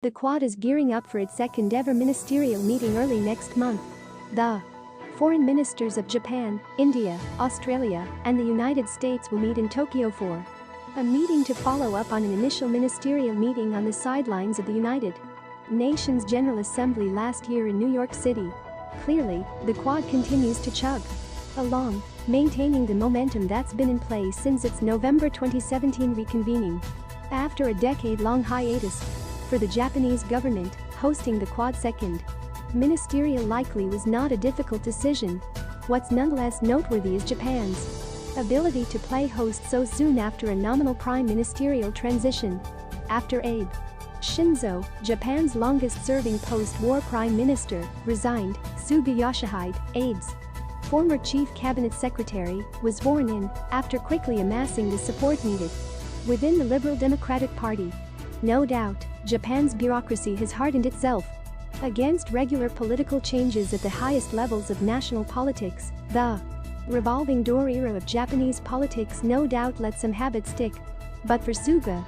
The Quad is gearing up for its second ever ministerial meeting early next month. The foreign ministers of Japan, India, Australia, and the United States will meet in Tokyo for a meeting to follow up on an initial ministerial meeting on the sidelines of the United Nations General Assembly last year in New York City. Clearly, the Quad continues to chug along, maintaining the momentum that's been in place since its November 2017 reconvening. After a decade-long hiatus for the Japanese government, hosting the Quad second ministerial likely was not a difficult decision. What's nonetheless noteworthy is Japan's ability to play host so soon after a nominal prime ministerial transition. After Abe Shinzo, Japan's longest-serving post-war prime minister, resigned, Suga Yoshihide, Abe's former chief cabinet secretary, was sworn in after quickly amassing the support needed within the Liberal Democratic Party. No doubt, Japan's bureaucracy has hardened itself against regular political changes at the highest levels of national politics. The revolving door era of Japanese politics no doubt let some habits stick. But for Suga,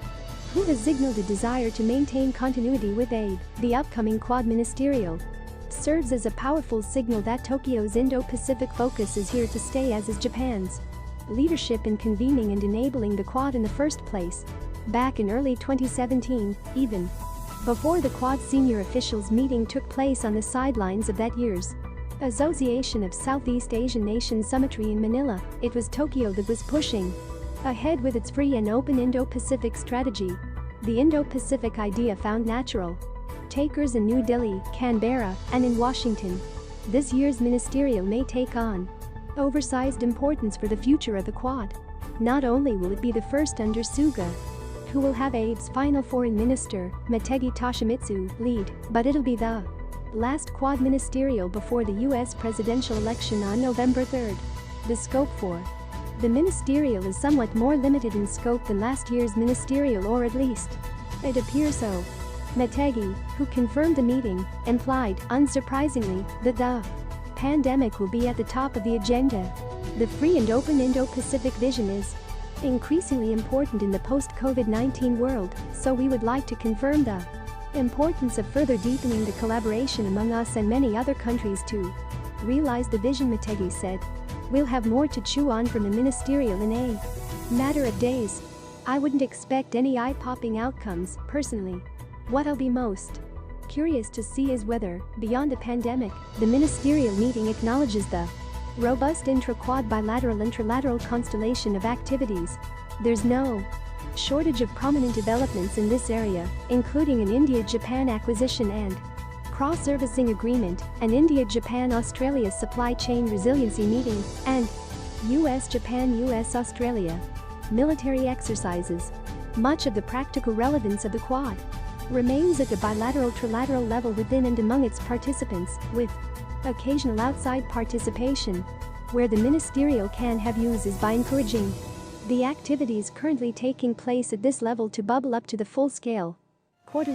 who has signaled a desire to maintain continuity with Abe, the upcoming Quad ministerial serves as a powerful signal that Tokyo's Indo-Pacific focus is here to stay, as is Japan's leadership in convening and enabling the Quad in the first place. Back in early 2017, even before the Quad senior officials meeting took place on the sidelines of that year's Association of Southeast Asian Nations Summitry in Manila, it was Tokyo that was pushing ahead with its free and open Indo-Pacific strategy. The Indo-Pacific idea found natural takers in New Delhi, Canberra, and in Washington. This year's ministerial may take on oversized importance for the future of the Quad. Not only will it be the first under Suga, who will have Abe's final foreign minister, Motegi Toshimitsu, lead, but it'll be the last Quad ministerial before the U.S. presidential election on November 3rd. The scope for the ministerial is somewhat more limited in scope than last year's ministerial, or at least it appears so. Motegi, who confirmed the meeting, implied, unsurprisingly, that the pandemic will be at the top of the agenda. The free and open Indo-Pacific vision is increasingly important in the post-COVID-19 world, so we would like to confirm the importance of further deepening the collaboration among us and many other countries to realize the vision, Motegi said. We'll have more to chew on from the ministerial in a matter of days. I wouldn't expect any eye-popping outcomes, personally. What I'll be most curious to see is whether, beyond the pandemic, the ministerial meeting acknowledges the robust intra-Quad bilateral-intralateral constellation of activities. There's no shortage of prominent developments in this area, including an India-Japan acquisition and cross-servicing agreement, an India-Japan-Australia supply chain resiliency meeting, and US-Japan-US-Australia military exercises. Much of the practical relevance of the Quad remains at the bilateral-trilateral level within and among its participants, with occasional outside participation. Where the ministerial can have use is by encouraging the activities currently taking place at this level to bubble up to the full scale. Quarter